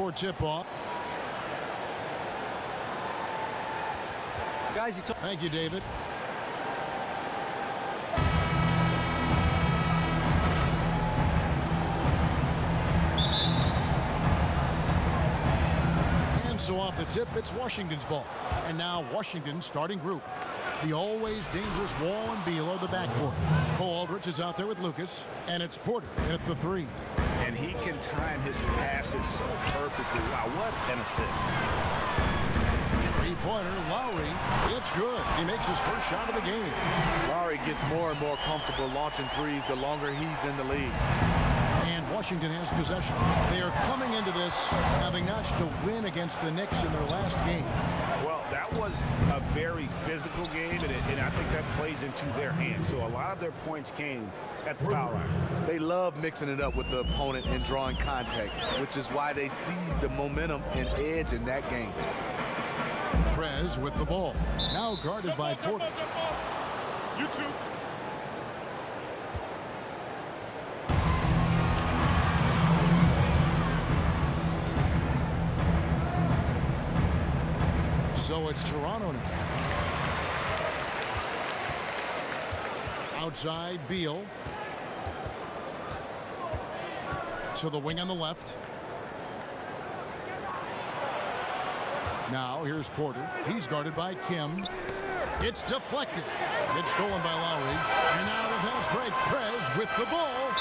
before tip-off. Guys, thank you, David. And so off the tip, it's Washington's ball. And now Washington's starting group. The always dangerous Wall and Beal are the backcourt. Cole Aldrich is out there with Lucas, and it's Porter at the 3. And he can time his passes so perfectly. Wow, what an assist. Three-pointer, Lowry. It's good. He makes his first shot of the game. Lowry gets more and more comfortable launching threes the longer he's in the league. And Washington has possession. They are coming into this having notched a win against the Knicks in their last game. Well, that was a very physical game, and I think that plays into their hands. So a lot of their points came at the foul line. They love mixing it up with the opponent and drawing contact, which is why they seized the momentum and edge in that game. Prez with the ball. Now guarded by Porter. You too. So it's Toronto now. Outside, Beal. To the wing on the left. Now here's Porter. He's guarded by Kim. It's deflected. It's stolen by Lowry. And now the fast break. Prez with the ball.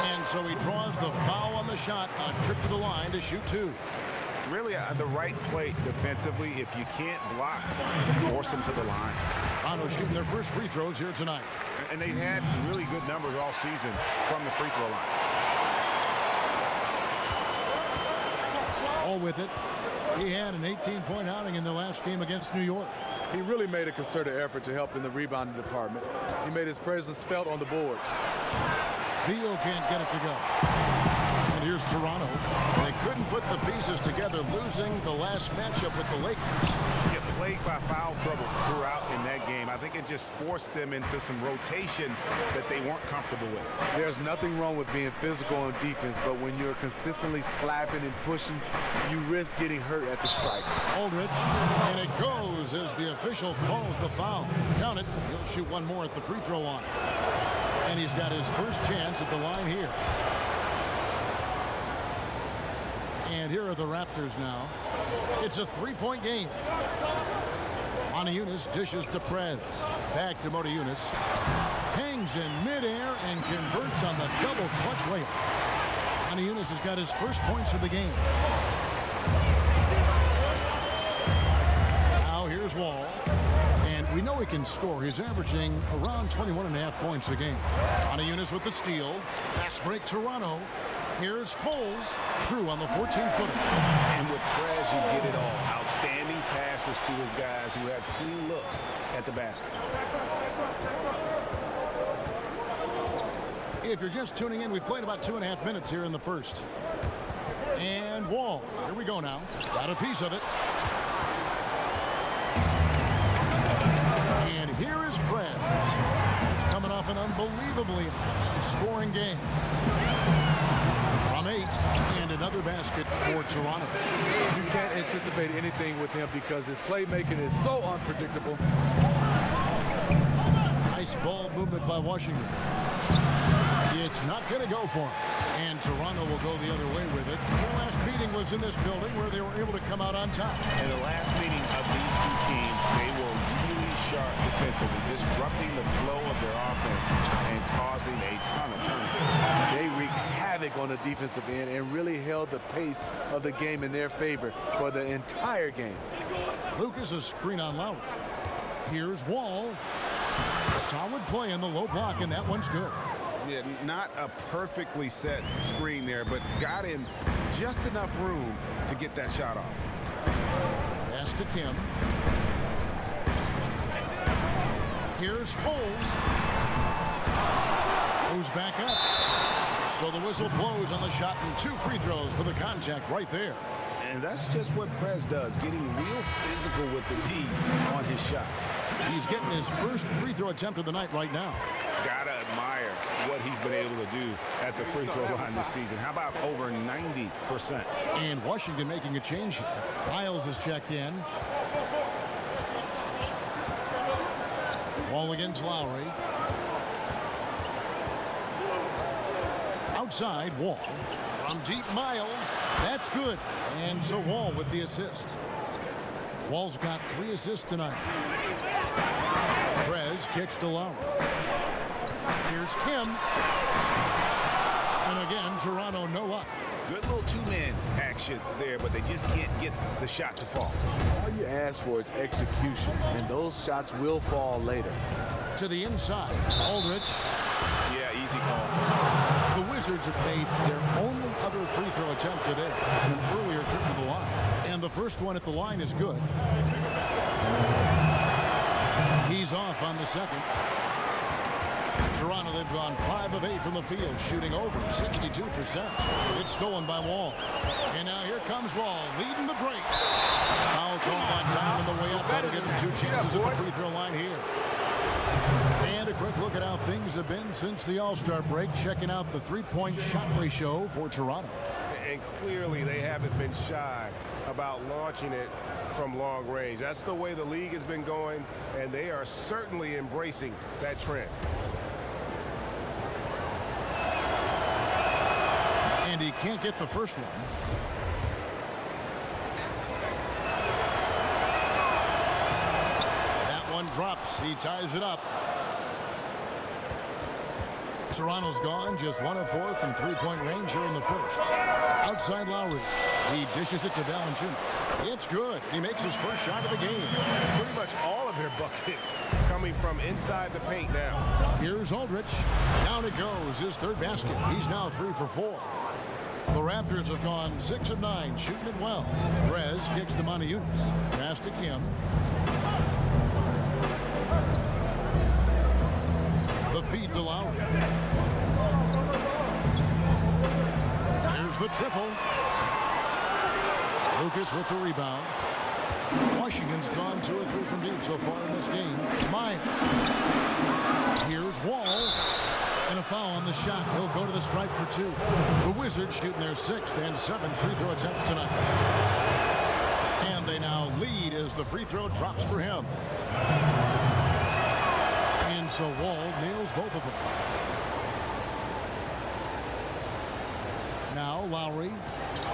And so he draws the foul on the shot. A trip to the line to shoot 2. Really the right play defensively. If you can't block, force them to the line. Toronto shooting their first free throws here tonight. And they've had really good numbers all season from the free throw line. All with it. He had an 18-point outing in their last game against New York. He really made a concerted effort to help in the rebounding department. He made his presence felt on the boards. Beal can't get it to go. And here's Toronto. They couldn't put the pieces together, losing the last matchup with the Lakers. Get plagued by foul trouble throughout in that game. I think it just forced them into some rotations that they weren't comfortable with. There's nothing wrong with being physical on defense, but when you're consistently slapping and pushing, you risk getting hurt at the strike. Aldrich, and it goes as the official calls the foul. Count it. He'll shoot one more at the free throw line. And he's got his first chance at the line here. And here are the Raptors now. It's a three-point game. Motiejunas dishes to Prez. Back to Motiejunas. Hangs in midair and converts on the double clutch layup. Motiejunas has got his first points of the game. Now here's Wall. And we know he can score. He's averaging around 21.5 points a game. Motiejunas with the steal. Fast break Toronto. Here's Coles, true on the 14-footer. And with Prez, you get it all. Outstanding passes to his guys who have clean looks at the basket. If you're just tuning in, we've played about 2.5 minutes here in the first. And Wall, here we go now. Got a piece of it. And here is Prez. He's coming off an unbelievably high-scoring game. From 8, and another basket for Toronto. You can't anticipate anything with him because his playmaking is so unpredictable. Nice ball movement by Washington. It's not going to go for him. And Toronto will go the other way with it. The last meeting was in this building where they were able to come out on top. In the last meeting of these two teams, they were really sharp defensively, disrupting the flow of their offense and causing a ton of turnovers. They wreaked havoc on the defensive end and really held the pace of the game in their favor for the entire game. Lucas a screen on Lowry. Here's Wall. Solid play in the low block, and that one's good. Yeah, not a perfectly set screen there, but got him just enough room to get that shot off. Pass to Kim. Here's Coles. Goes back up. So the whistle blows on the shot and 2 free throws for the contact right there. And that's just what Prez does, getting real physical with the D on his shots. He's getting his first free throw attempt of the night right now. Gotta admire what he's been able to do at the free throw line this season. How about over 90%? And Washington making a change here. Miles is checked in. Wall against Lowry. Outside, Wall. From deep, Miles. That's good. And so Wall with the assist. Wall's got 3 assists tonight. Prez kicks to Lowry. Here's Kim. And again, Toronto no luck. Good little two-man action there, but they just can't get the shot to fall. All you ask for is execution, and those shots will fall later. To the inside, Aldridge. Yeah, easy call. The Wizards have made their only other free throw attempt today, an earlier trip to the line. And the first one at the line is good. He's off on the second. Toronto, they've gone 5 of 8 from the field, shooting over 62%. It's stolen by Wall. And now here comes Wall, leading the break. Foul call that time on the way up. That'll give him 2 chances at the free throw line here. And a quick look at how things have been since the All-Star break, checking out the three-point shot ratio for Toronto. And clearly they haven't been shy about launching it from long range. That's the way the league has been going, and they are certainly embracing that trend. And he can't get the first one. That one drops. He ties it up. Toronto's gone just 1 of 4 from three-point range here in the first. Outside Lowry. He dishes it to Valanciunas. It's good. He makes his first shot of the game. Pretty much all of their buckets coming from inside the paint now. Here's Aldridge. Down it goes. His third basket. He's now 3 for 4. The Raptors have gone 6 of 9, shooting it well. Prez kicks to Valanciunas. Pass to Kim. The feed to Lowry. Here's the triple. Lucas with the rebound. Washington's gone 2 of 3 from deep so far in this game. Miles. Here's Wall. And a foul on the shot. He'll go to the stripe for 2. The Wizards shooting their 6th and 7th free throw attempts tonight. And they now lead as the free throw drops for him. And so Wall nails both of them. Now Lowry.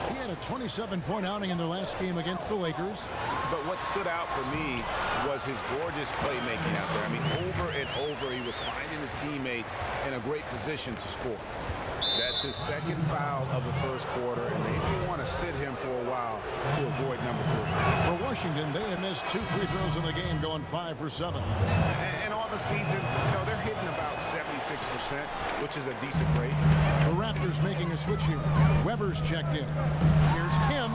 He had a 27-point outing in their last game against the Lakers. But what stood out for me was his gorgeous playmaking out there. I mean, over and over, he was finding his teammates in a great position to score. That's his 2nd foul of the first quarter, and they may want to sit him for a while to avoid number 3. For Washington, they have missed 2 free throws in the game, going 5 for 7. And on the season, you know, they're hitting about 76%, which is a decent rate. The Raptors making a switch here. Weber's checked in. Here's Kim.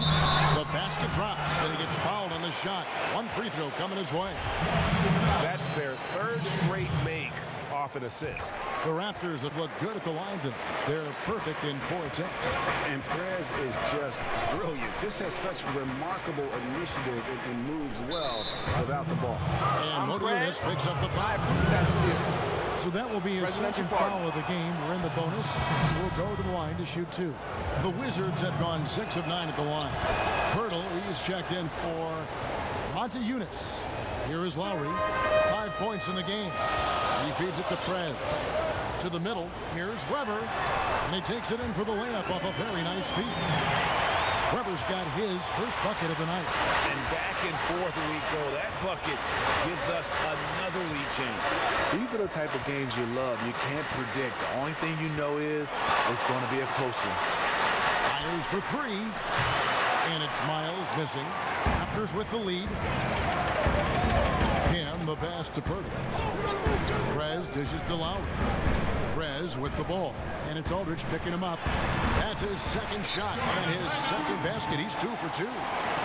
The basket drops, and he gets fouled on the shot. 1 free throw coming his way. That's their 3rd straight make off an assist. The Raptors have looked good at the line tonight. They're perfect in 4 attempts. And Prez is just brilliant. Just has such remarkable initiative and moves well without the ball. And Valanciunas picks up the foul. So that will be his 2nd foul of the game. We're in the bonus. We'll go to the line to shoot 2. The Wizards have gone 6 of 9 at the line. Pirtle, he's checked in for Valanciunas. Here is Lowry. 5 points in the game. He feeds it to Prez. To the middle, here's Weber. And he takes it in for the layup off a very nice feed. Weber's got his first bucket of the night. And back and forth we go. That bucket gives us another lead change. These are the type of games you love. You can't predict. The only thing you know is it's going to be a close one. Myers for 3. And it's Miles missing. Raptors with the lead. Kim, the pass to Purdy. Prez dishes to Lowry. Prez with the ball. And it's Aldridge picking him up. That's his 2nd shot and his 2nd basket. He's 2 for 2.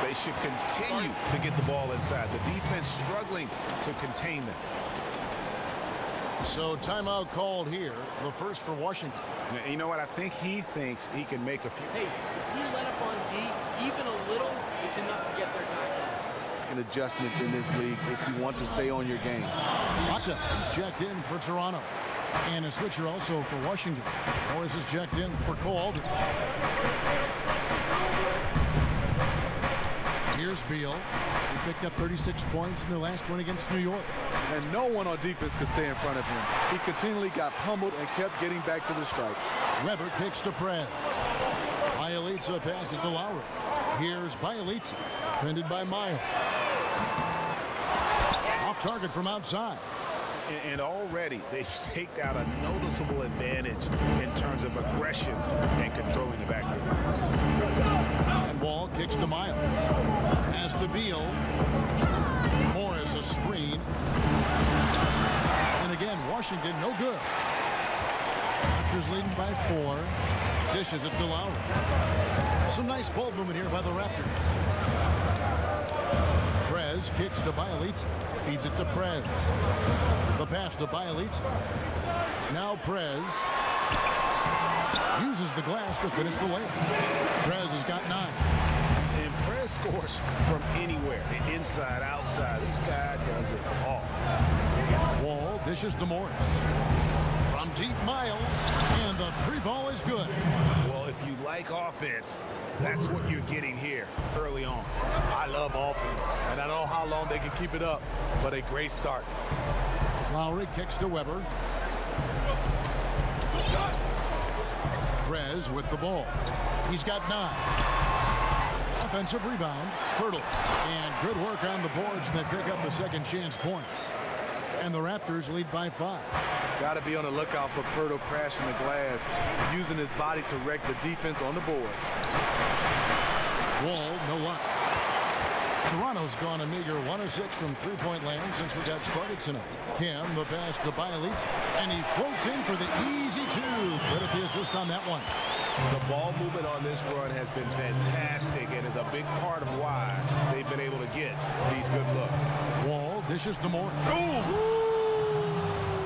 They should continue to get the ball inside. The defense struggling to contain them. So timeout called here. The first for Washington. You know what? I think he thinks he can make a few. Hey, you let up on D, even a little, it's enough to get their guy going. Adjustments in this league if you want to stay on your game. Asa is checked in for Toronto. And a switcher also for Washington. Morris is checked in for Cole Aldridge. Here's Beal. He picked up 36 points in their last one against New York. And no one on defense could stay in front of him. He continually got pummeled and kept getting back to the stripe. Weber kicks to Prez. Bielitsa passes to Lowry. Here's Bielitsa, defended by Miles. Off target from outside. And already they've staked out a noticeable advantage in terms of aggression and controlling the backcourt. And Wall kicks to Miles. Pass to Beal. Morris a screen. And again, Washington no good. Raptors leading by 4. Dishes it to Lowry. Some nice ball movement here by the Raptors. Prez kicks to Bielitsa. Feeds it to Prez. The pass to Bielitsa. Now Prez uses the glass to finish the layup. Prez has got 9. And Prez scores from anywhere, inside, outside. This guy does it all. Wall dishes to Morris. From deep, Miles, and the 3 ball is good. Well, if you like offense, that's what you're getting here early on. I love offense, and I don't know how long they can keep it up, but a great start. Lowry kicks to Weber. Prez with the ball. He's got 9. Offensive rebound. Pirtle. And good work on the boards that pick up the second chance points. And the Raptors lead by 5. Got to be on the lookout for Pirtle crashing the glass, using his body to wreck the defense on the boards. Wall, no luck. Toronto's gone a meager 1 of 6 from three-point land since we got started tonight. Kim, the pass to Bielitsa, and he floats in for the easy 2. Credit the assist on that one. The ball movement on this run has been fantastic and is a big part of why they've been able to get these good looks. Wall dishes to Morris.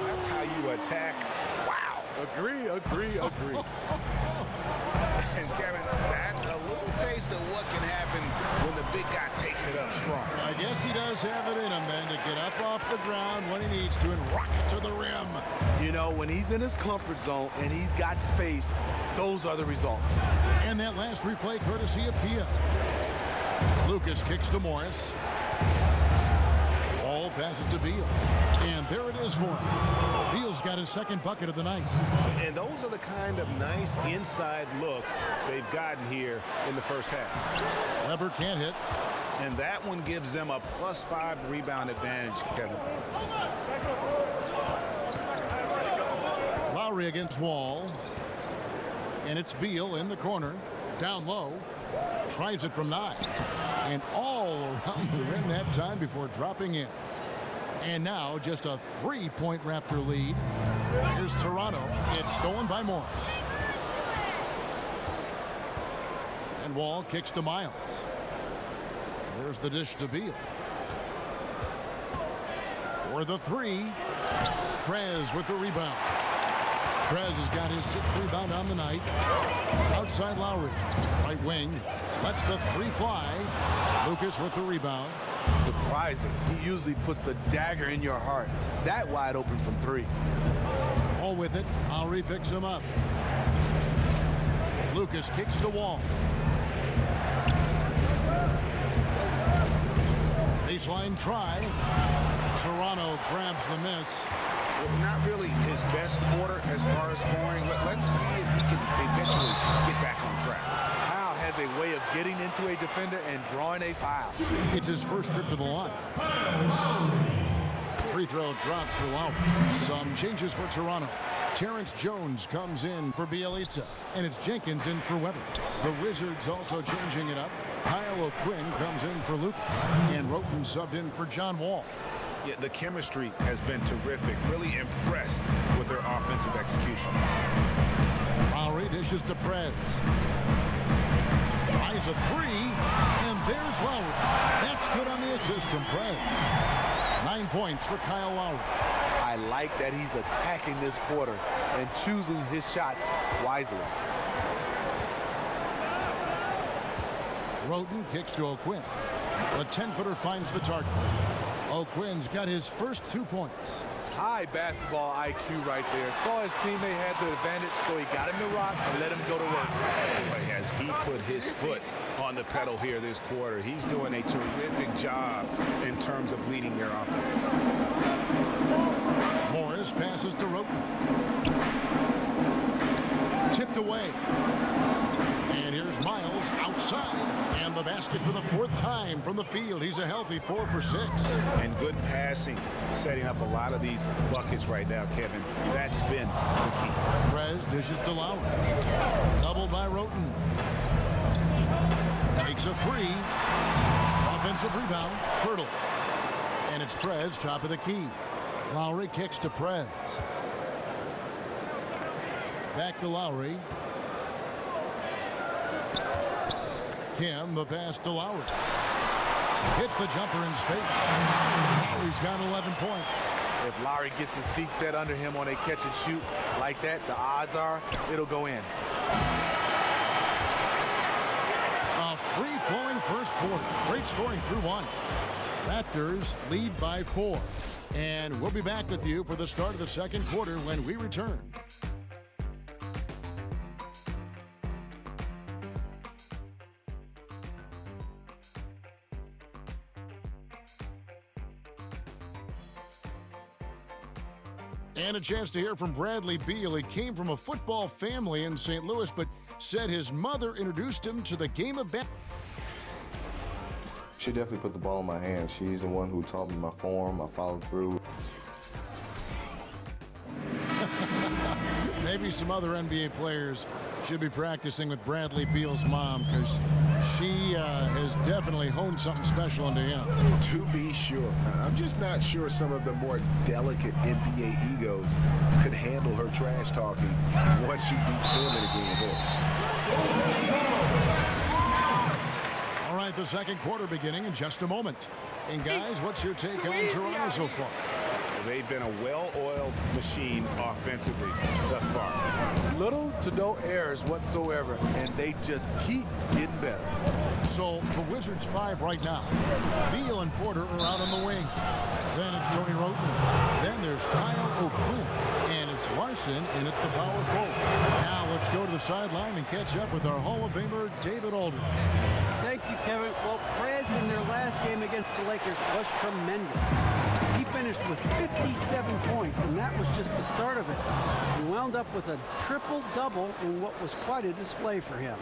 That's how you attack. Wow. Agree. And Kevin, that's a little taste of what can happen when the big guy takes it up strong. I guess he does have it in him then to get up off the ground when he needs to and rock it to the rim. You know, when he's in his comfort zone and he's got space, those are the results. And that last replay courtesy of Kia. Lucas kicks to Morris. Ball passes to Beal. And there it is for him. Beal's got his second bucket of the night. And those are the kind of nice inside looks they've gotten here in the first half. Weber can't hit. And that one gives them a +5 rebound advantage, Kevin. Lowry against Wall. And it's Beal in the corner. Down low. Tries it from 9. And all around the rim that time before dropping in. And now just a 3-point Raptor lead. Here's Toronto. It's stolen by Morris. And Wall kicks to Miles. There's the dish to Beal. For the 3. Prez with the rebound. Prez has got his 6th rebound on the night. Outside Lowry. Right wing. Lets the 3 fly. Lucas with the rebound. Surprising. He usually puts the dagger in your heart. That wide open from 3. All with it. Lowry picks him up. Lucas kicks to Wall. Baseline try. Toronto grabs the miss. Well, not really his best quarter as far as scoring. Let's see if he can eventually get back on track. Kyle has a way of getting into a defender and drawing a foul. It's his first trip to the line. Free throw drops for Lowry. Some changes for Toronto. Terrence Jones comes in for Bielitsa, and it's Jenkins in for Weber. The Wizards also changing it up. Kyle O'Quinn comes in for Lucas, and Roten subbed in for John Wall. Yeah, the chemistry has been terrific. Really impressed with their offensive execution. Lowry dishes to Prez. Tries a 3, and there's Lowry. That's good on the assist from Prez. 9 points for Kyle Lowry. I like that he's attacking this quarter and choosing his shots wisely. Roten kicks to O'Quinn. The 10-footer finds the target. O'Quinn's got his first 2 points. High basketball IQ right there. Saw his teammate had the advantage, so he got him to rock and let him go to work. Boy, has he put his foot on the pedal here this quarter. He's doing a terrific job in terms of leading their offense. Morris passes to Roten. Tipped away. And here's Miles outside. And the basket for the 4th time from the field. He's a healthy 4 for 6. And good passing, setting up a lot of these buckets right now, Kevin. That's been the key. Prez dishes to Lowry. Doubled by Roten. Takes a 3. Offensive rebound. Hurdle. And it's Prez, top of the key. Lowry kicks to Prez. Back to Lowry. Kim, the pass to Lowry. Hits the jumper in space. Lowry's got 11 points. If Lowry gets his feet set under him on a catch and shoot like that, the odds are it'll go in. A free-flowing first quarter. Great scoring through 1. Raptors lead by 4. And we'll be back with you for the start of the second quarter when we return. And a chance to hear from Bradley Beal. He came from a football family in St. Louis, but said his mother introduced him to the game of basketball. She definitely put the ball in my hand. She's the one who taught me my form, I followed through. Maybe some other NBA players should be practicing with Bradley Beal's mom, because she has definitely honed something special into him. To be sure. I'm just not sure some of the more delicate NBA egos could handle her trash talking once she beats him in a game of ball. All right, the second quarter beginning in just a moment. And guys, what's your take on Toronto so far? They've been a well-oiled machine offensively thus far. Little to no errors whatsoever, and they just keep getting better. So the Wizards 5 right now. Beal and Porter are out on the wings. Then it's Tony Roten. Then there's Kyle O'Quinn. And it's Larson in at the power forward. Now let's go to the sideline and catch up with our Hall of Famer, David Aldridge. Thank you, Kevin. Well, Prez in their last game against the Lakers was tremendous. He finished with 57 points, and that was just the start of it. He wound up with a triple-double in what was quite a display for him.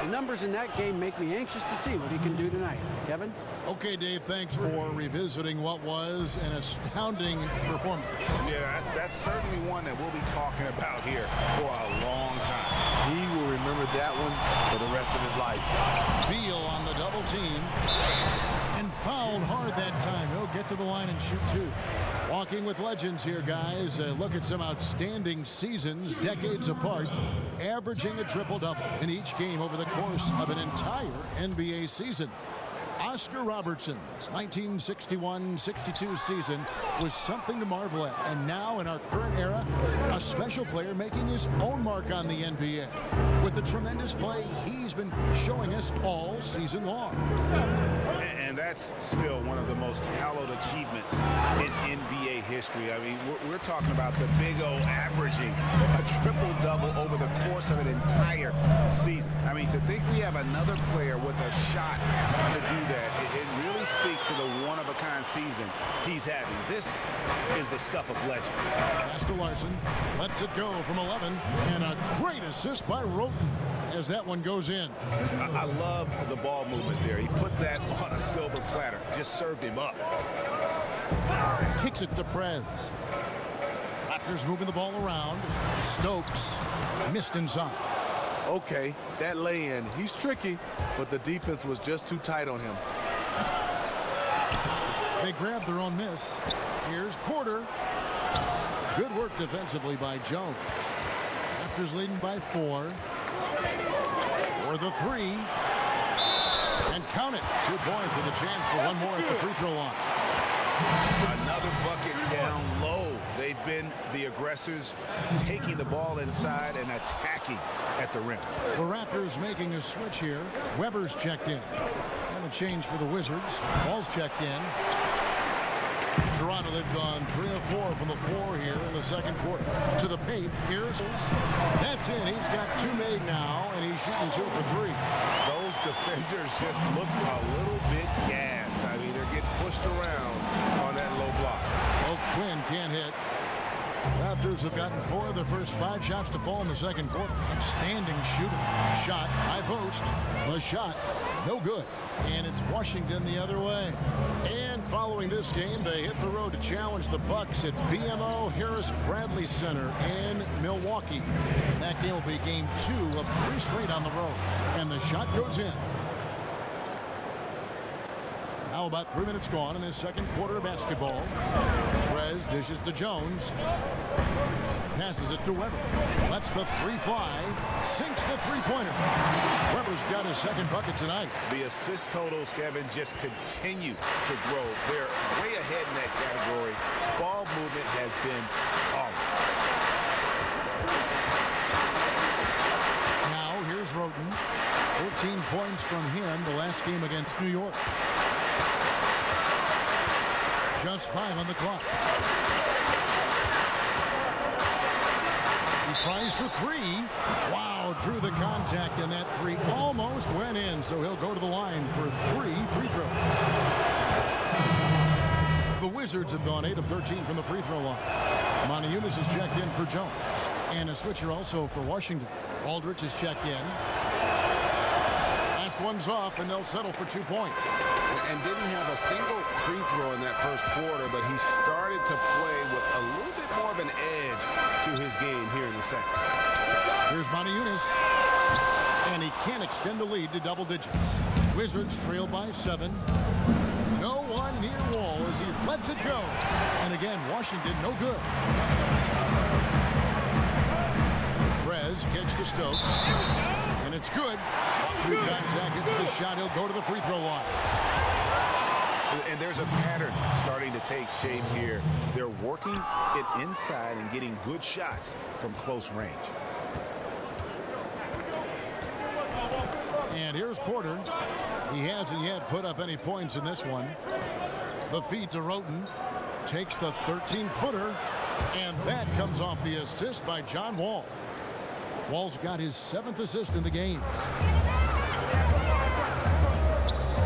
The numbers in that game make me anxious to see what he can do tonight. Kevin? Okay, Dave, thanks for revisiting what was an astounding performance. Yeah, that's certainly one that we'll be talking about here for a long time. He will remember that one for the rest of his life. Beal on the double team. And fouled hard that time. He'll get to the line and shoot 2. Walking with legends here, guys. Look at some outstanding seasons, decades apart, averaging a triple-double in each game over the course of an entire NBA season. Oscar Robertson's 1961-62 season was something to marvel at. And now in our current era, a special player making his own mark on the NBA with the tremendous play he's been showing us all season long. And that's still one of the most hallowed achievements in NBA history. I mean, we're talking about the Big O averaging a triple-double over the course of an entire season. I mean, to think we have another player with a shot to do that, it really speaks to the one-of-a-kind season he's having. This is the stuff of legend. Pass to Larson. Lets it go from 11. And a great assist by Roten as that one goes in. I love the ball movement there. He put that on a silver platter. Just served him up. Kicks it to Prez. Raptors moving the ball around. Stokes missed inside. Okay, that lay-in, he's tricky, but the defense was just too tight on him. They grabbed their own miss. Here's Porter. Good work defensively by Jones. Raptors leading by 4. For the 3. And count it. 2 points with a chance for one more at the free throw line. Another bucket down low. They've been the aggressors taking the ball inside and attacking at the rim. The Raptors making a switch here. Weber's checked in. And a change for the Wizards. Ball's checked in. Toronto, they've gone 3 of 4 from the floor here in the second quarter. To the paint. Here's. That's in. He's got 2 made now, and he's shooting 2 for 3. Those defenders just look a little bit gassed. I mean, they're getting pushed around on that low block. Oh, Quinn can't hit. Raptors have gotten 4 of their first 5 shots to fall in the second quarter. Outstanding shooting. Shot, high post. The shot, no good. And it's Washington the other way. And following this game, they hit the road to challenge the Bucks at BMO Harris Bradley Center in Milwaukee. And that game will be game 2 of 3 straight on the road. And the shot goes in. Now about 3 minutes gone in this second quarter of basketball. Perez dishes to Jones. Passes it to Weber. Lets the 3 fly. Sinks the 3-pointer. Weber's got his second bucket tonight. The assist totals, Kevin, just continue to grow. They're way ahead in that category. Ball movement has been awesome. Now here's Roten. 14 points from him the last game against New York. Just 5 on the clock. He tries for 3. Wow, through the contact, and that 3 almost went in, so he'll go to the line for 3 free throws. The Wizards have gone 8 of 13 from the free throw line. Moniunas is checked in for Jones. And a switcher also for Washington. Aldridge is checked in. Last one's off, and they'll settle for 2 points. And didn't have a single free throw in that first quarter, but he started to play with a little bit more of an edge to his game here in the second. Here's Moniunas. And he can't extend the lead to double digits. Wizards trail by 7. No one near Wall as he lets it go. And again, Washington no good. Perez kicks to Stokes. And it's good. Through contact, it's the shot. He'll go to the free throw line. And there's a pattern starting to take shape here. They're working it inside and getting good shots from close range. And here's Porter. He hasn't yet put up any points in this one. The feed to Roten. Takes the 13-footer. And that comes off the assist by John Wall. Wall's got his 7th assist in the game.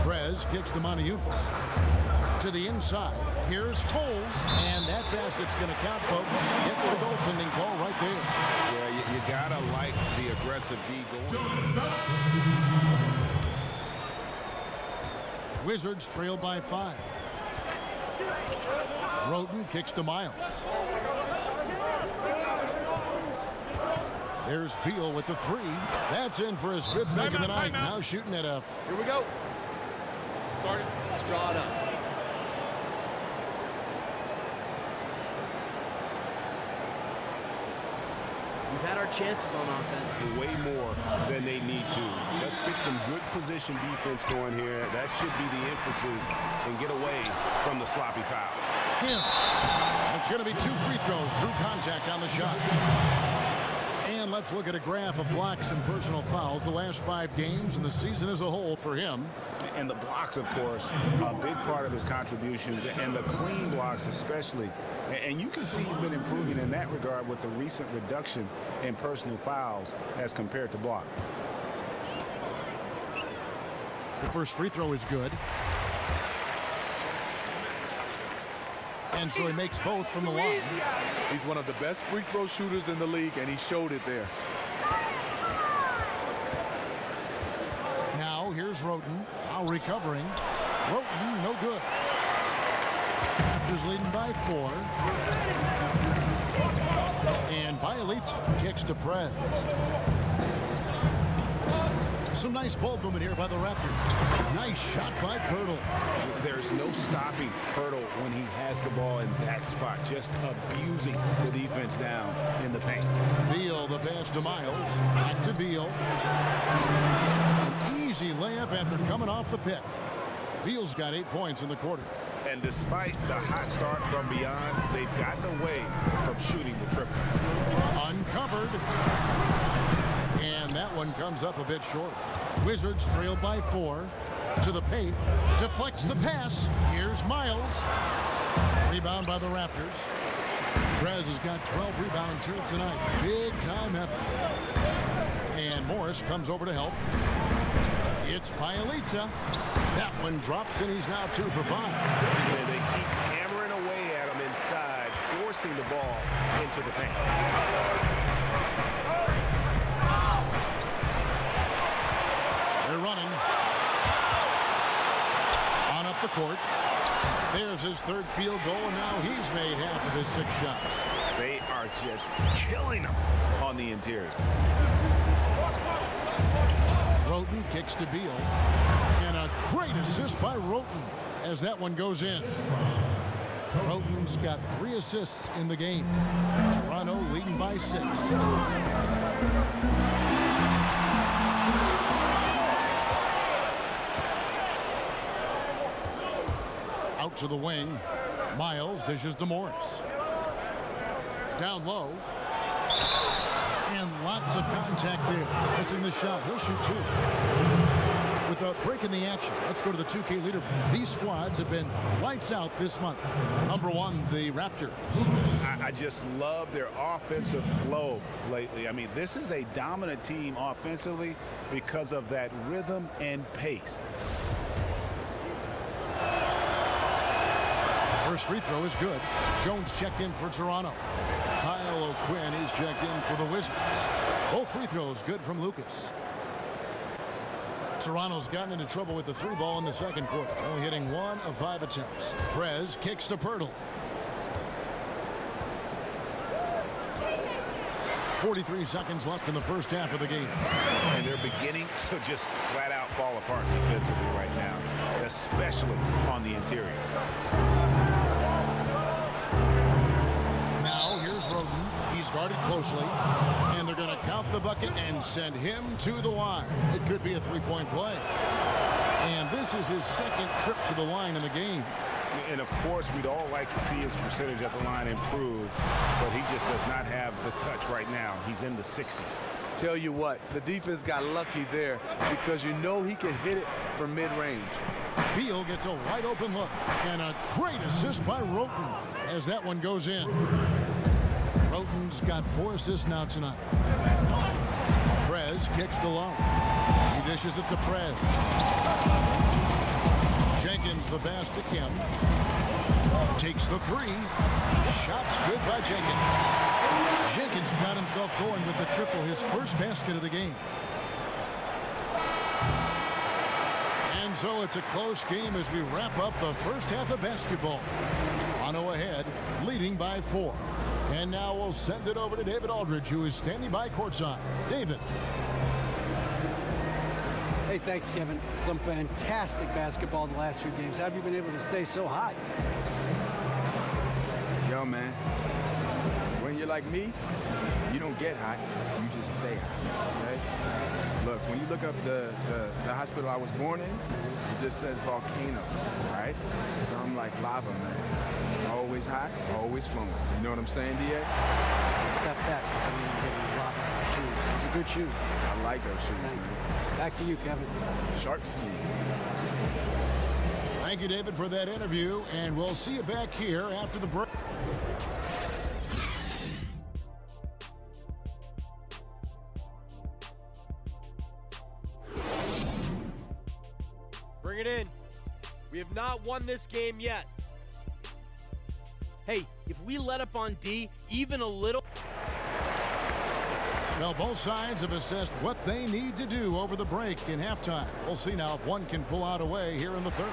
Perez kicks to Moniunas. To the inside. Here's Coles. And that basket's going to count, folks. Gets the goaltending call right there. Yeah, you got to like the aggressive D going. Wizards trail by 5. Roten kicks to Miles. There's Beal with the 3. That's in for his 5th make of the night. Now shooting at a... Here we go. Sorry. Let's draw it up. We've had our chances on offense. Way more than they need to. Let's get some good position defense going here. That should be the emphasis and get away from the sloppy fouls. It's going to be 2 free throws. Drew contact on the shot. And let's look at a graph of blocks and personal fouls the last 5 games and the season as a whole for him. And the blocks, of course, a big part of his contributions, and the clean blocks especially. And you can see he's been improving in that regard with the recent reduction in personal fouls as compared to blocks. The first free throw is good. And so he makes both from the line. He's one of the best free throw shooters in the league, and he showed it there. Now here's Roten. Now recovering. Roten, no good. Raptors leading by 4. And Bielitsa kicks to Perez. Some nice ball movement here by the Raptors. Nice shot by Pirtle. There's no stopping Pirtle when he has the ball in that spot, just abusing the defense down in the paint. Beal, the pass to Miles. Back to Beal. An easy layup after coming off the pick. Beal's got 8 points in the quarter. And And despite the hot start from beyond, they've gotten away from shooting the triple. Uncovered. And that one comes up a bit short. Wizards trail by 4. To the paint. Deflects the pass. Here's Miles. Rebound by the Raptors. Prez has got 12 rebounds here tonight. Big time effort. And Morris comes over to help. It's Pialita. That one drops, and he's now 2 for 5. And they keep hammering away at him inside, forcing the ball into the paint. They're running. On up the court. There's his 3rd field goal, and now he's made half of his 6 shots. They are just killing them on the interior. Roten kicks to Beal. And a great assist by Roten as that one goes in. Roten's got 3 assists in the game. Toronto leading by 6. Out to the wing. Miles dishes to Morris. Down low. And lots of contact there. Missing the shot. He'll shoot 2. With a break in the action, let's go to the 2K leaderboard. These squads have been lights out this month. Number 1, the Raptors. I just love their offensive flow lately. I mean, this is a dominant team offensively because of that rhythm and pace. First free throw is good. Jones checked in for Toronto. Kyle O'Quinn is checked in for the Wizards. Both free throws good from Lucas. Toronto's gotten into trouble with the 3 ball in the 2nd quarter, only hitting 1 of 5 attempts. Prez kicks to Pirtle. 43 seconds left in the first half of the game. And they're beginning to just flat out fall apart defensively right now, especially on the interior. Now here's Roten. He's guarded closely. And they're going to count the bucket and send him to the line. It could be a 3-point play. And this is his 2nd trip to the line in the game. And, of course, we'd all like to see his percentage at the line improve, but he just does not have the touch right now. He's in the 60s. Tell you what, the defense got lucky there because you know he can hit it from mid-range. Beal gets a wide open look. And a great assist by Roten as that one goes in. Roten's got 4 assists now tonight. Prez kicks to Lowe. He dishes it to Prez. Jenkins the pass to Kim. Takes the 3. Shots good by Jenkins. Jenkins got himself going with the triple, his first basket of the game. And so it's a close game as we wrap up the first half of basketball. Toronto ahead, leading by 4. And now we'll send it over to David Aldridge, who is standing by courtside. David. Hey, thanks, Kevin. Some fantastic basketball the last few games. How have you been able to stay so hot? Yo, man, when you're like me, you don't get hot, you just stay hot, okay? Look, when you look up the hospital I was born in, it just says volcano, right? So I'm like lava, man. Always hot, always flowing. You know what I'm saying, D.A.? Step back, because I mean, you're getting a lot of shoes. It's a good shoe. I like those shoes, man. Back to you, Kevin. Shark skin. Thank you, David, for that interview, and we'll see you back here after the break. Bring it in. We have not won this game yet. Hey, if we let up on D even a little... Well, both sides have assessed what they need to do over the break in halftime. We'll see now if one can pull out a way here in the 3rd.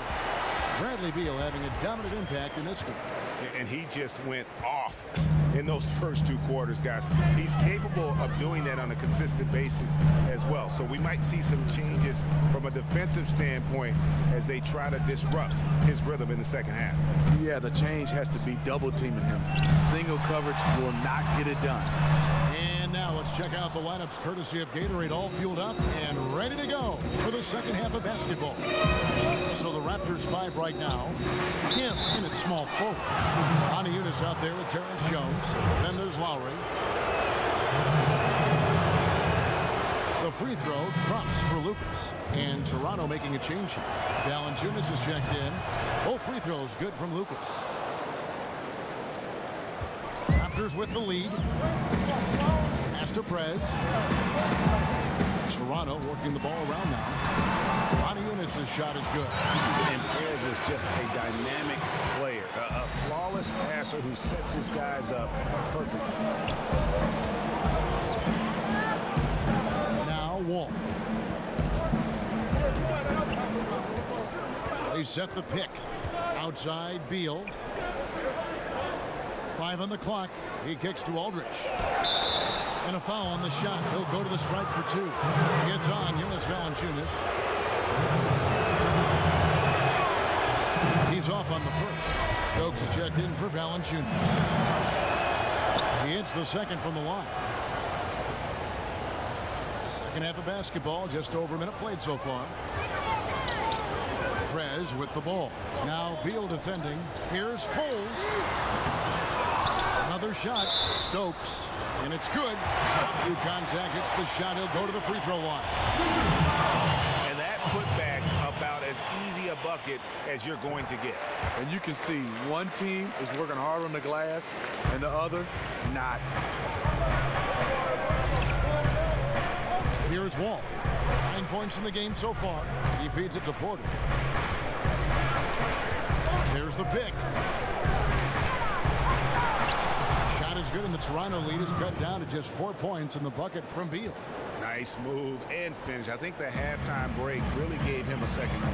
Bradley Beal having a dominant impact in this game. And he just went off in those first 2 quarters, guys. He's capable of doing that on a consistent basis as well. So we might see some changes from a defensive standpoint as they try to disrupt his rhythm in the second half. Yeah, the change has to be double teaming him. Single coverage will not get it done. And now let's check out the lineups courtesy of Gatorade, all fueled up and ready to go for the second half of basketball. So the Raptors 5 right now. Kim in at small forward. Eunice out there with Terrence Jones. Then there's Lowry. The free throw drops for Lucas. And Toronto making a change here. Valanciunas is checked in. Both free throws good from Lucas. Raptors with the lead. Pass to Prez. Toronto working the ball around now. Eunice's shot is good. And Prez is just a dynamic player. A flawless passer who sets his guys up perfectly. Now Wall. They set the pick. Outside Beal. 5 on the clock. He kicks to Aldridge. And a foul on the shot. He'll go to the stripe for 2. Gets on Jonas Valanciunas. He's off on the first. Stokes is checked in for Valanciunas. He hits the second from the line. Second half of basketball, just over a minute played so far. Prez with the ball. Now Beal defending. Here's Coles. Another shot. Stokes. And it's good. Through contact, hits the shot. He'll go to the free throw line. And that putback about as easy a bucket as you're going to get. And you can see one team is working hard on the glass and the other not. Here's Wall. 9 points in the game so far. He feeds it to Porter. There's the pick. Shot is good, and the Toronto lead is cut down to just 4 points in the bucket from Beal. Nice move and finish. I think the halftime break really gave him a second move.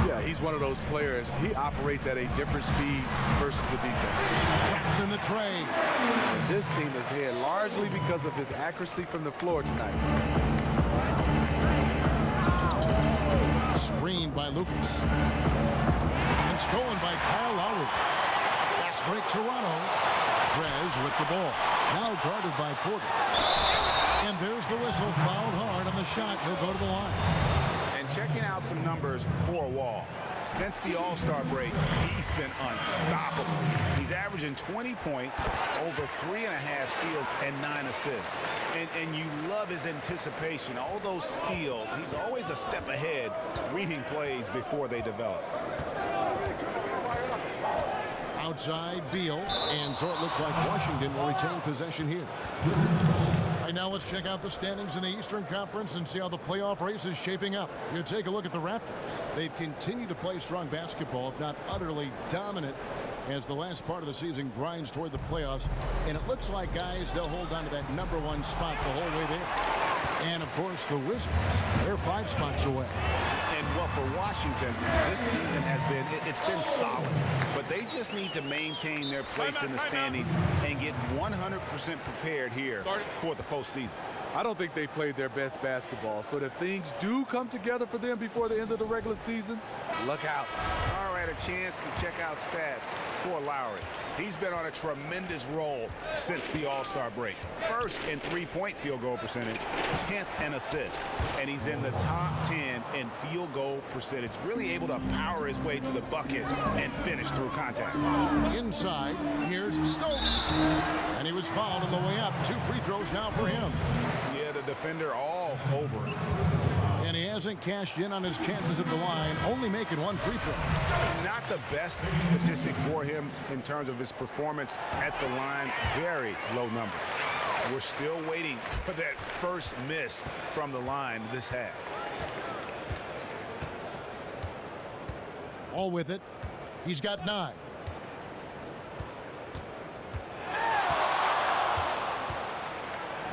Yeah, he's one of those players. He operates at a different speed versus the defense. Traps in the tray. And this team is here largely because of his accuracy from the floor tonight. Screened by Lucas. And stolen by Kyle Lowry. Fast break Toronto. Prez with the ball. Now guarded by Porter. And there's the whistle. Fouled hard on the shot. He'll go to the line. And checking out some numbers for Wall. Since the All-Star break, he's been unstoppable. He's averaging 20 points, over 3.5 steals, and 9 assists. And you love his anticipation. All those steals, he's always a step ahead, reading plays before they develop. Outside Beal, and so it looks like Washington will retain possession here. Right now, let's check out the standings in the Eastern Conference and see how the playoff race is shaping up. You take a look at the Raptors. They've continued to play strong basketball, if not utterly dominant, as the last part of the season grinds toward the playoffs. And it looks like, guys, they'll hold on to that #1 spot the whole way there. And, of course, the Wizards, they're 5 spots away. And, well, for Washington, this season has been, it's been solid. But they just need to maintain their place in the standings and get 100% prepared here for the postseason. I don't think they played their best basketball. So if things do come together for them before the end of the regular season, look out. All right, a chance to check out stats for Lowry. He's been on a tremendous roll since the All-Star break. First in three-point field goal percentage, 10th in assists, and he's in the top 10 in field goal percentage. Really able to power his way to the bucket and finish through contact. Inside, here's Stokes. And he was fouled on the way up. 2 free throws now for him. Yeah, the defender all over him. And he hasn't cashed in on his chances at the line, only making 1 free throw. Not the best statistic for him in terms of his performance at the line. Very low number. We're still waiting for that first miss from the line this half. All with it. He's got 9.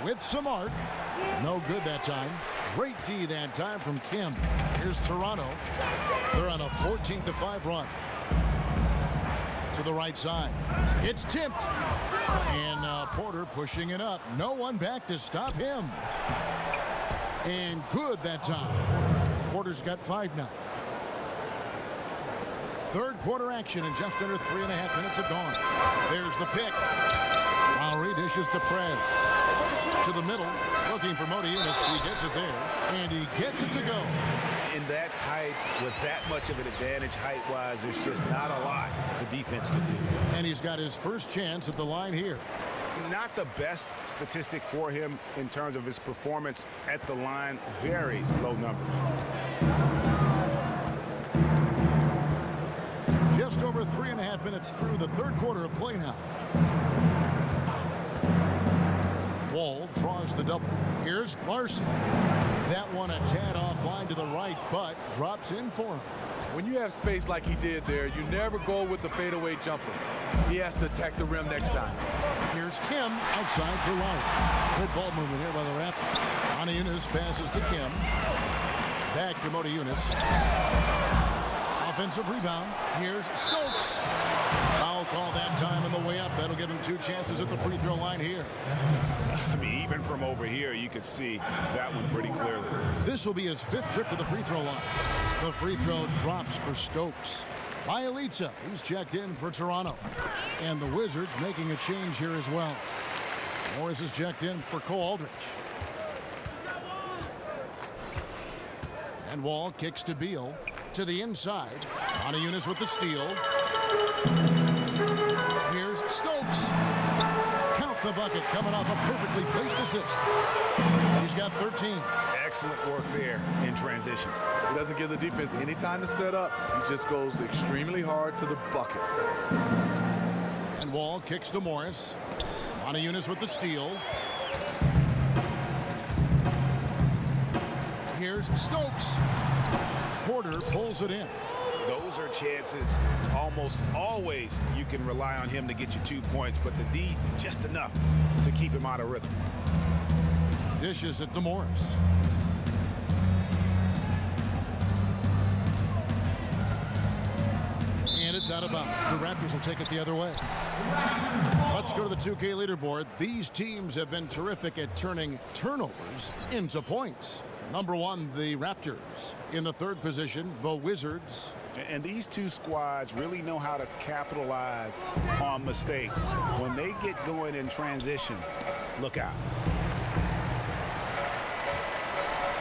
With some arc. No good that time. Great D that time from Kim. Here's Toronto. They're on a 14-5 run. To the right side. It's tipped. And Porter pushing it up. No one back to stop him. And good that time. Porter's got 5 now. Third quarter action and just under 3.5 minutes have gone. There's the pick. Lowry dishes to Prez. To the middle, looking for Modiunas. He gets it there, and he gets it to go. In that type, with that much of an advantage height-wise, there's just not a lot the defense can do. And he's got his first chance at the line here. Not the best statistic for him in terms of his performance at the line. Very low numbers. Just over 3.5 minutes through the third quarter of play now. Wall draws the double. Here's Larson. That one a tad offline to the right, but drops in for him. When you have space like he did there, you never go with the fadeaway jumper. He has to attack the rim next time. Here's Kim outside for Lowry. Good ball movement here by the Raptors. Modiunas passes to Kim. Back to Modiunas. Offensive rebound. Here's Stokes. Foul call that time on the way up. That'll give him 2 chances at the free throw line here. I mean, even from over here, you could see that one pretty clearly. This will be his 5th trip to the free throw line. The free throw drops for Stokes. Bielitsa, he's checked in for Toronto. And the Wizards making a change here as well. Morris is checked in for Cole Aldrich. And Wall kicks to Beal. To the inside. Modiunas with the steal. Here's Stokes. Count the bucket coming off a perfectly placed assist. He's got 13. Excellent work there in transition. He doesn't give the defense any time to set up. He just goes extremely hard to the bucket. And Wall kicks to Morris. Modiunas with the steal. Here's Stokes. Porter pulls it in. Those are chances almost always you can rely on him to get you 2 points, but the D just enough to keep him out of rhythm. Dishes it to Morris. And it's out of bounds. The Raptors will take it the other way. Let's go to the 2K leaderboard. These teams have been terrific at turning turnovers into points. Number 1, the Raptors. In the 3rd position, the Wizards. And these two squads really know how to capitalize on mistakes. When they get going in transition, look out.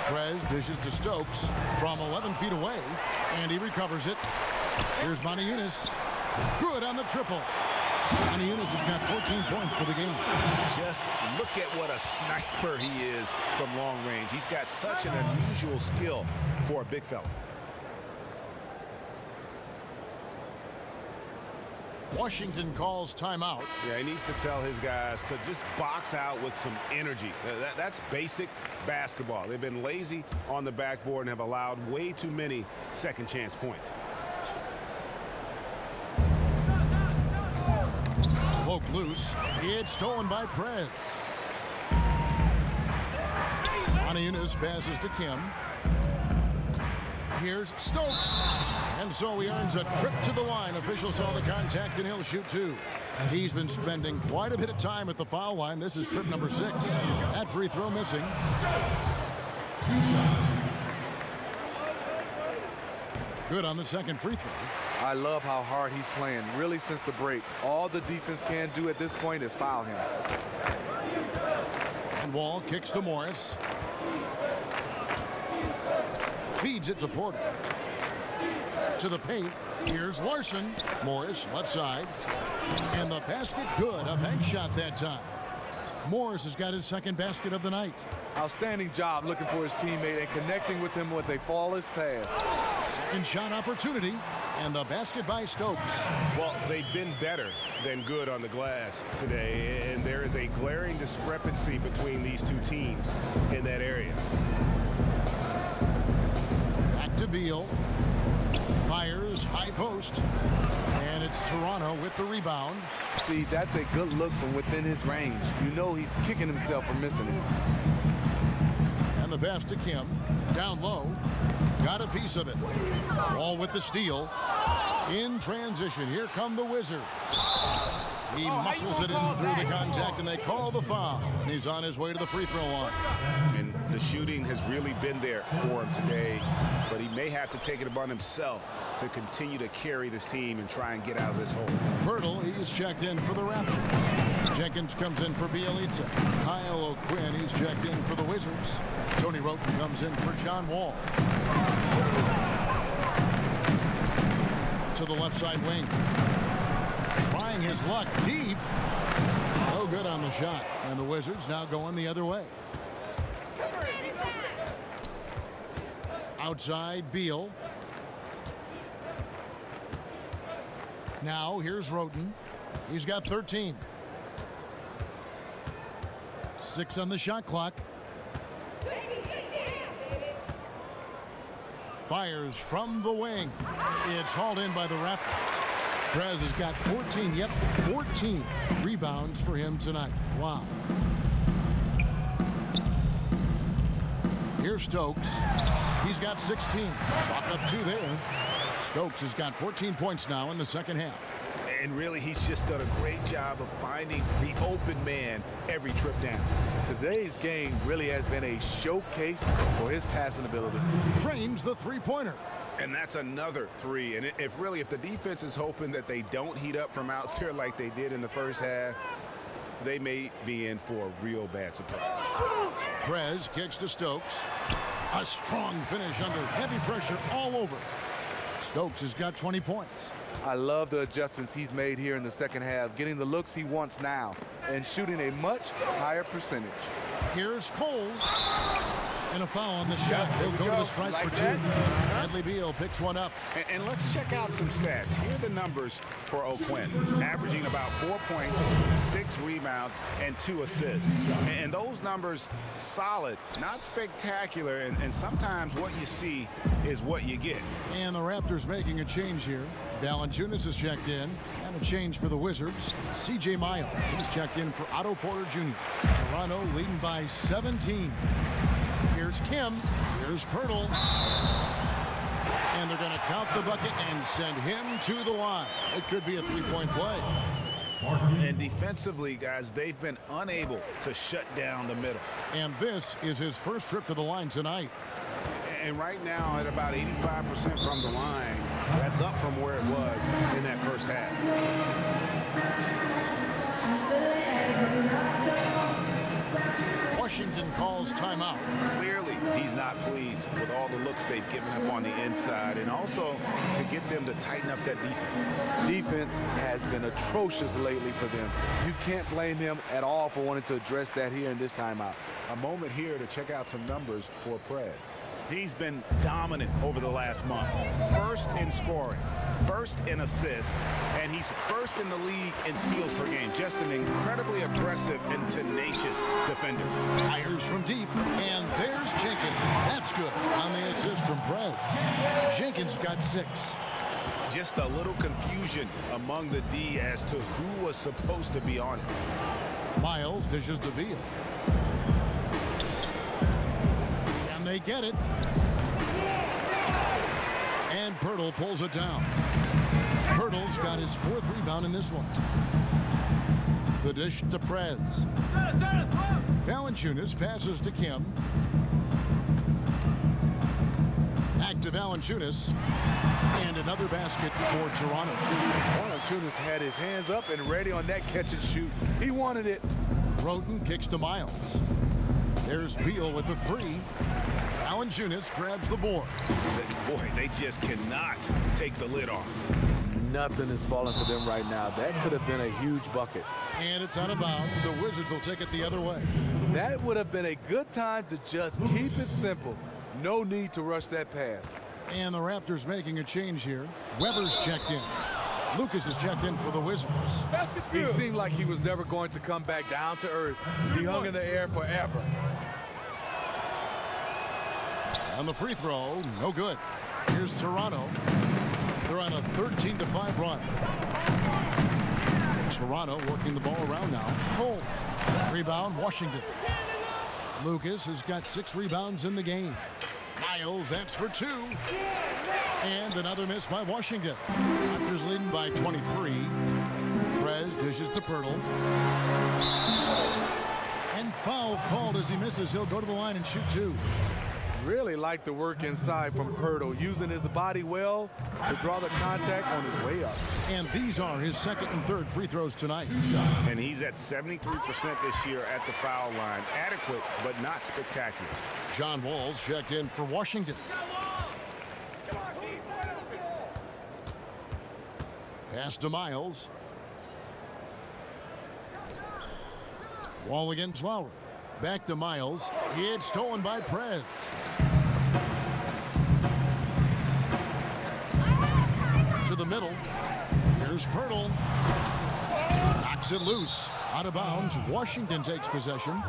Prez dishes to Stokes from 11 feet away, and he recovers it. Here's Modiunas. Good on the triple. Modiunas has got 14 points for the game. Just look at what a sniper he is from long range. He's got such an unusual skill for a big fella. Washington calls timeout. Yeah, he needs to tell his guys to just box out with some energy. That's basic basketball. They've been lazy on the backboard and have allowed way too many second chance points. Poked loose. It's stolen by Prez. Modiunas passes to Kim. Here's Stokes. And so he earns a trip to the line. Officials saw the contact, and he'll shoot 2. He's been spending quite a bit of time at the foul line. This is trip number 6. That free throw missing. 2 shots. Good on the second free throw. I love how hard he's playing. Really, since the break, all the defense can do at this point is foul him. And Wall kicks to Morris. Feeds it to Porter. To the paint. Here's Larson. Morris, left side. And the basket good. A bank shot that time. Morris has got his second basket of the night. Outstanding job looking for his teammate and connecting with him with a flawless pass. Second shot opportunity. And the basket by Stokes. Well, they've been better than good on the glass today, and there is a glaring discrepancy between these two teams in that area. Back to Beal. Fires, high post. And it's Toronto with the rebound. See, that's a good look from within his range. You know he's kicking himself for missing it. And the pass to Kim. Down low. Got a piece of it. Wall with the steal. In transition, here come the Wizards. He muscles it in through the contact, and they call the foul. And he's on his way to the free throw line. And the shooting has really been there for him today, but he may have to take it upon himself to continue to carry this team and try and get out of this hole. Pirtle, he's checked in for the Raptors. Jenkins comes in for Bielitsa. Kyle O'Quinn, he's checked in for the Wizards. Tony Roten comes in for John Wall. To the left side wing. Trying his luck deep. No good on the shot. And the Wizards now going the other way. Outside, Beal. Now here's Roten. He's got 13. 6 on the shot clock. Fires from the wing. It's hauled in by the Raptors. Prez has got 14, 14 rebounds for him tonight. Wow. Here's Stokes. He's got 16. Chalk up 2 there. Stokes has got 14 points now in the second half. And really, he's just done a great job of finding the open man every trip down. Today's game really has been a showcase for his passing ability. Trains the three-pointer. And that's another 3. And if the defense is hoping that they don't heat up from out there like they did in the first half, they may be in for a real bad surprise. Prez kicks to Stokes. A strong finish under heavy pressure all over. Stokes has got 20 points. I love the adjustments he's made here in the second half, getting the looks he wants now and shooting a much higher percentage. Here's Coles. And a foul on the shot. He'll go to the strike like for 2. Bradley Beal picks one up. And let's check out some stats. Here are the numbers for O'Quinn, averaging about 4 points, 6 rebounds, and 2 assists. And those numbers, solid, not spectacular, and sometimes what you see is what you get. And the Raptors making a change here. Valanciunas is checked in, and a change for the Wizards. C.J. Miles is checked in for Otto Porter Jr. Toronto leading by 17. Here's Kim. Here's Pirtle. And they're going to count the bucket and send him to the line. It could be a three-point play. And defensively, guys, they've been unable to shut down the middle. And this is his first trip to the line tonight. And right now at about 85% from the line, that's up from where it was in that first half. Washington calls timeout. Clearly, he's not pleased with all the looks they've given up on the inside, and also to get them to tighten up that defense. Defense has been atrocious lately for them. You can't blame him at all for wanting to address that here in this timeout. A moment here to check out some numbers for Prez. He's been dominant over the last month. First in scoring, first in assists, and he's first in the league in steals per game. Just an incredibly aggressive and tenacious defender. Fires from deep, and there's Jenkins. That's good on the assist from Prez. Jenkins got 6. Just a little confusion among the D as to who was supposed to be on it. Miles dishes to Beal. And they get it. And Pirtle pulls it down. Pirtle's got his 4th rebound in this one. The dish to Prez. Valanciunas passes to Kim. Back to Valanciunas. And another basket for Toronto. Valanciunas had his hands up and ready on that catch and shoot. He wanted it. Roten kicks to Miles. There's Beal with the 3. Valanciunas grabs the board. Boy, they just cannot take the lid off. Nothing is falling for them right now. That could have been a huge bucket. And it's out of bounds. The Wizards will take it the other way. That would have been a good time to just keep it simple. No need to rush that pass. And the Raptors making a change here. Weber's checked in. Lucas is checked in for the Wizards. He seemed like he was never going to come back down to earth. He hung in the air forever. On the free throw, no good. Here's Toronto. They're on a 13-5 run. Toronto working the ball around now. Coles. Rebound, Washington. Lucas has got 6 rebounds in the game. Miles, that's for 2. And another miss by Washington. Raptors leading by 23. Prez dishes to Pirtle. And foul called as he misses. He'll go to the line and shoot 2. Really like the work inside from Pirtle, using his body well to draw the contact on his way up. And these are his second and third free throws tonight. And he's at 73% this year at the foul line. Adequate, but not spectacular. John Wall's checked in for Washington. Pass to Miles. Wall against Lowry. Back to Miles. It's stolen by Prez. To the middle. Here's Pirtle. Knocks it loose. Out of bounds. Washington takes possession.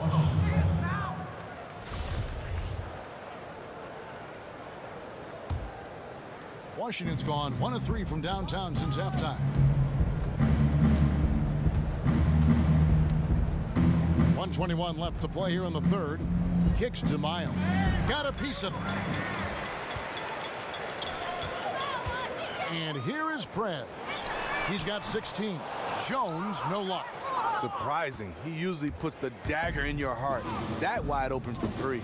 Washington's gone 1 of 3 from downtown since halftime. 1:21 left to play here in the third. Kicks to Miles. Got a piece of it. And here is Prez. He's got 16. Jones, no luck. Surprising. He usually puts the dagger in your heart. That wide open for 3.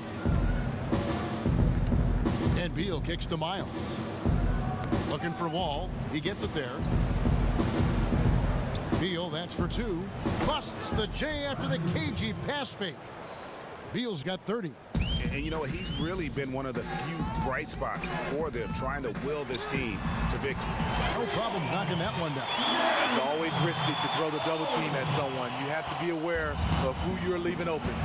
And Beal kicks to Miles. Looking for Wall. He gets it there. Beal, that's for 2. Busts the J after the cagey pass fake. Beal's got 30. And you know, he's really been one of the few bright spots for them, trying to will this team to victory. No problems knocking that one down. It's always risky to throw the double team at someone. You have to be aware of who you're leaving open.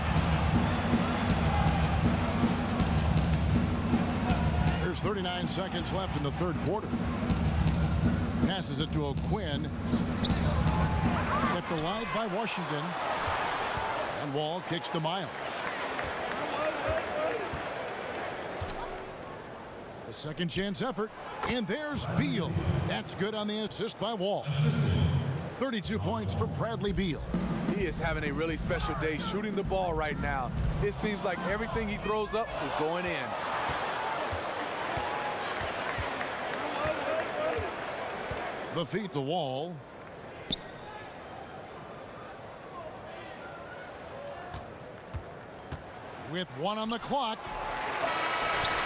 There's 39 seconds left in the third quarter. Passes it to O'Quinn. Kept alive by Washington. And Wall kicks to Miles. A second chance effort. And there's Beal. That's good on the assist by Wall. 32 points for Bradley Beal. He is having a really special day shooting the ball right now. It seems like everything he throws up is going in. The feet to Wall. With 1 on the clock.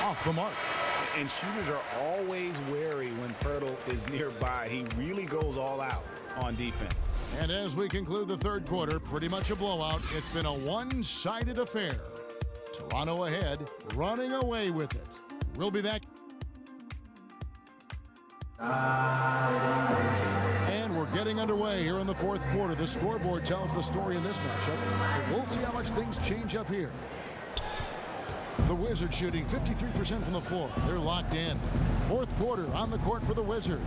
Off the mark. And shooters are always wary when Pirtle is nearby. He really goes all out on defense. And as we conclude the third quarter, pretty much a blowout. It's been a one-sided affair. Toronto ahead, running away with it. We'll be back. And we're getting underway here in the fourth quarter. The scoreboard tells the story in this matchup, but we'll see how much things change up here. The Wizards shooting 53% from the floor. They're locked in. Fourth quarter on the court for the Wizards.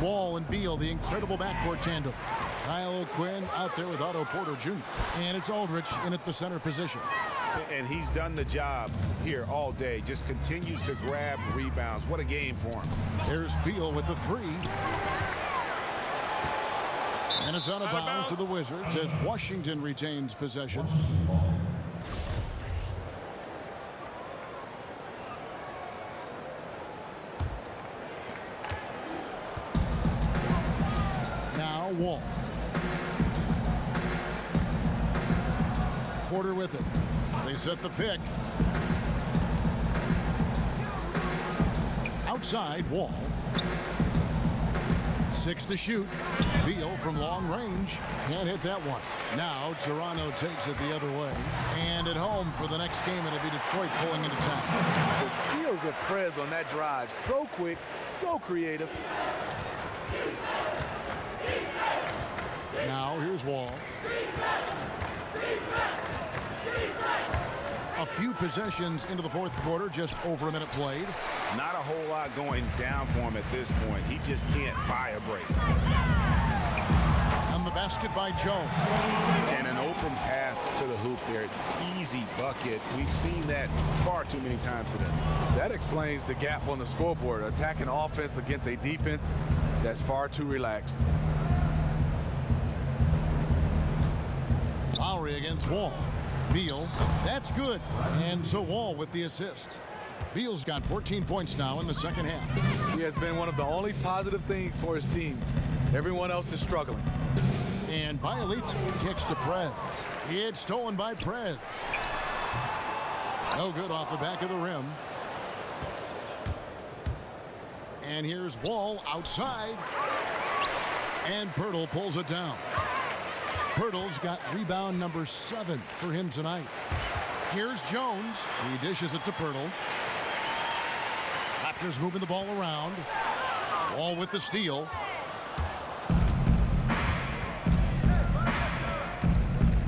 Wall and Beal, the incredible backcourt tandem. Kyle O'Quinn out there with Otto Porter Jr. And it's Aldridge in at the center position. And he's done the job here all day. Just continues to grab rebounds. What a game for him. There's Beal with the 3. And it's out of bounds to the Wizards as Washington retains possession. Now Wall. Porter with it. They set the pick. Outside, Wall. 6 to shoot. Beal from long range. Can't hit that one. Now Toronto takes it the other way. And at home for the next game, it'll be Detroit pulling into town. The skills of Prez on that drive. So quick, so creative. Now here's Wall. A few possessions into the fourth quarter, just over a minute played. Not a whole lot going down for him at this point. He just can't buy a break. And the basket by Jones. And an open path to the hoop there. Easy bucket. We've seen that far too many times today. That explains the gap on the scoreboard. Attacking offense against a defense that's far too relaxed. Lowry against Wall. Beal, that's good. And so Wall with the assist. Beal's got 14 points now in the second half. He has been one of the only positive things for his team. Everyone else is struggling. And Bielitz kicks to Prez. It's stolen by Prez. No good off the back of the rim. And here's Wall outside. And Pirtle pulls it down. Pirtle's got rebound number 7 for him tonight. Here's Jones. He dishes it to Pirtle. Raptors moving the ball around. Wall with the steal.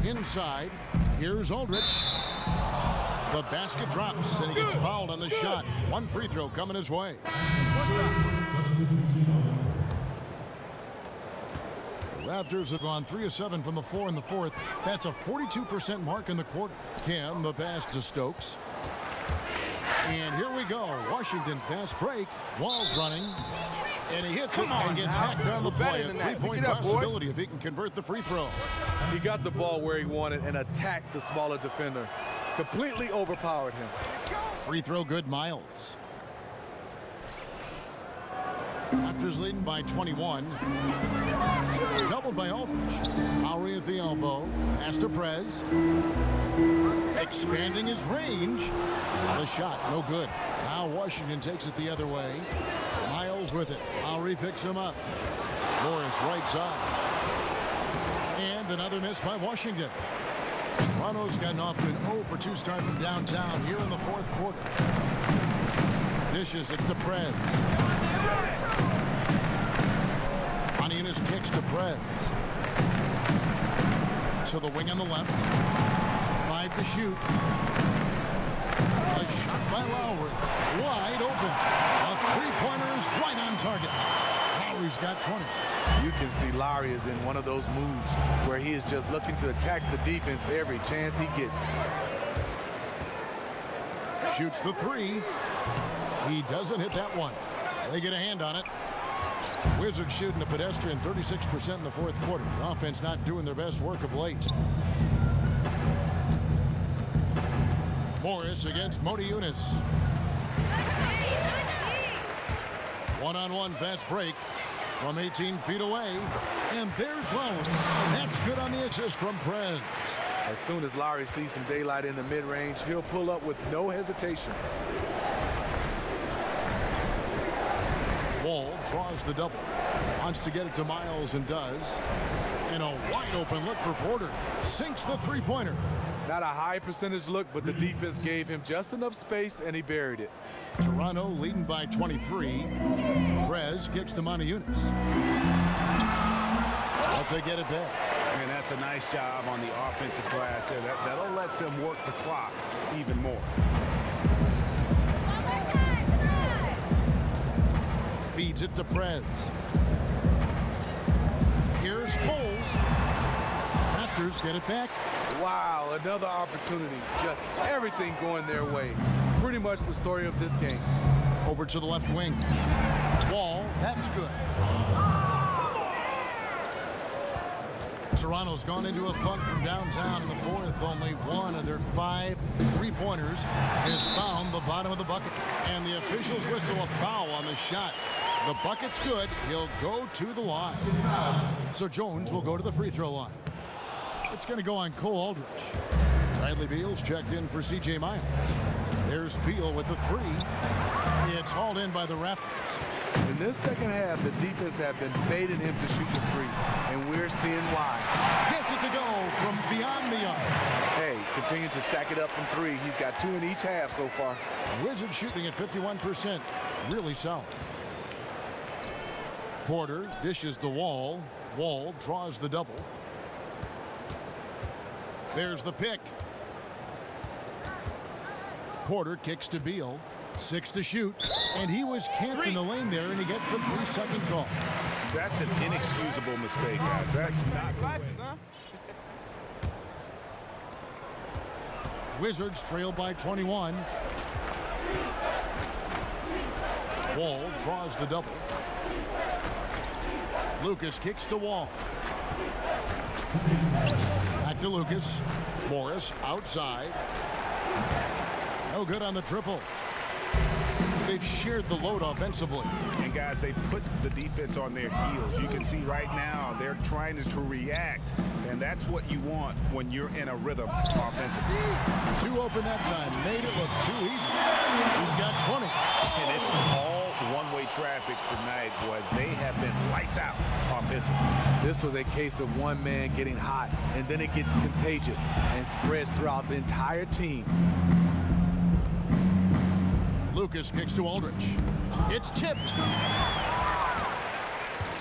Inside, here's Aldrich. The basket drops, and he gets fouled on the shot. One free throw coming his way. The Raptors have gone 3 of 7 from the floor in the fourth. That's a 42% mark in the quarter. Kim, the pass to Stokes. And here we go. Washington fast break. Wall's running. And he hits it and gets hacked on the play. A three-point possibility if he can convert the free throw. He got the ball where he wanted and attacked the smaller defender. Completely overpowered him. Free throw good, Miles. Raptors leading by 21. Doubled by Aldridge. Lowry at the elbow. Pass to Prez. Expanding his range. The shot, no good. Now Washington takes it the other way. Miles with it. Lowry picks him up. Morris right side. And another miss by Washington. Toronto's gotten off to an 0 for 2 start from downtown here in the fourth quarter. Dishes it to Prez. Oniunas kicks to Prez. To the wing on the left. 5 to shoot. A shot by Lowry. Wide open. A three-pointer is right on target. Lowry's got 20. You can see Lowry is in one of those moods where he is just looking to attack the defense every chance he gets. Shoots the 3. He doesn't hit that one. They get a hand on it. Wizards shooting a pedestrian 36% in the fourth quarter. The offense not doing their best work of late. Morris against Modiunas. One-on-one fast break from 18 feet away. And there's Lowry. That's good on the assist from Prez. As soon as Lowry sees some daylight in the mid-range, he'll pull up with no hesitation. Wall draws the double. Wants to get it to Miles and does. And a wide open look for Porter. Sinks the three-pointer. Not a high percentage look, but the defense gave him just enough space and he buried it. Toronto leading by 23. Prez kicks to Modiunas. But they get it back. And that's a nice job on the offensive glass there. That'll let them work the clock even more. Feeds it to Prez. Here's Coles. Raptors get it back. Wow, another opportunity. Just everything going their way. Pretty much the story of this game. Over to the left wing. Wall, that's good. Toronto's gone into a funk from downtown in the fourth. Only one of their 5 three-pointers has found the bottom of the bucket. And the officials whistle a foul on the shot. The bucket's good. He'll go to the line. So Jones will go to the free throw line. It's going to go on Cole Aldrich. Bradley Beal's checked in for C.J. Miles. There's Beal with the 3. It's hauled in by the Raptors. In this second half, the defense have been baiting him to shoot the 3, and we're seeing why. Gets it to go from beyond the arc. Hey, continue to stack it up from 3. He's got 2 in each half so far. Wizards shooting at 51%. Really solid. Porter dishes the Wall. Wall draws the double. There's the pick. Porter kicks to Beal. 6 to shoot. And he was camped in the lane there, and he gets the 3-second call. That's an inexcusable mistake, guys. That's not Glasses, huh? Wizards trail by 21. Wall draws the double. Lucas kicks to Wall. Back to Lucas. Morris outside. No good on the triple. they've shared the load offensively. And guys, they put the defense on their heels. You can see right now they're trying to react, and that's what you want when you're in a rhythm offensively. Too open that time. Made it look too easy. He's got 20. And it's all one-way traffic tonight, boy. They have been lights out offensively. This was a case of one man getting hot, and then it gets contagious and spreads throughout the entire team. Lucas kicks to Aldridge. It's tipped.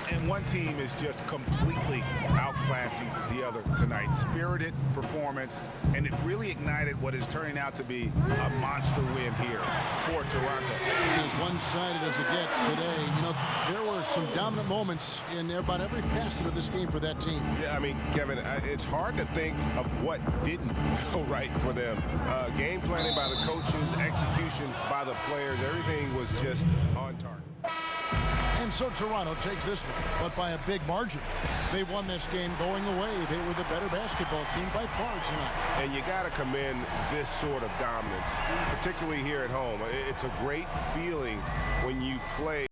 And one team is just completely outclassing the other tonight. Spirited performance, and it really ignited what is turning out to be a monster win here for Toronto. As one-sided as it gets today, you know, there were some dominant moments in about every facet of this game for that team. Yeah, I mean, Kevin, it's hard to think of what didn't go right for them. Game planning by the coaches, execution by the players, everything was just on target. And so Toronto takes this one, but by a big margin. They won this game going away. They were the better basketball team by far tonight. And you got to commend this sort of dominance, particularly here at home. It's a great feeling when you play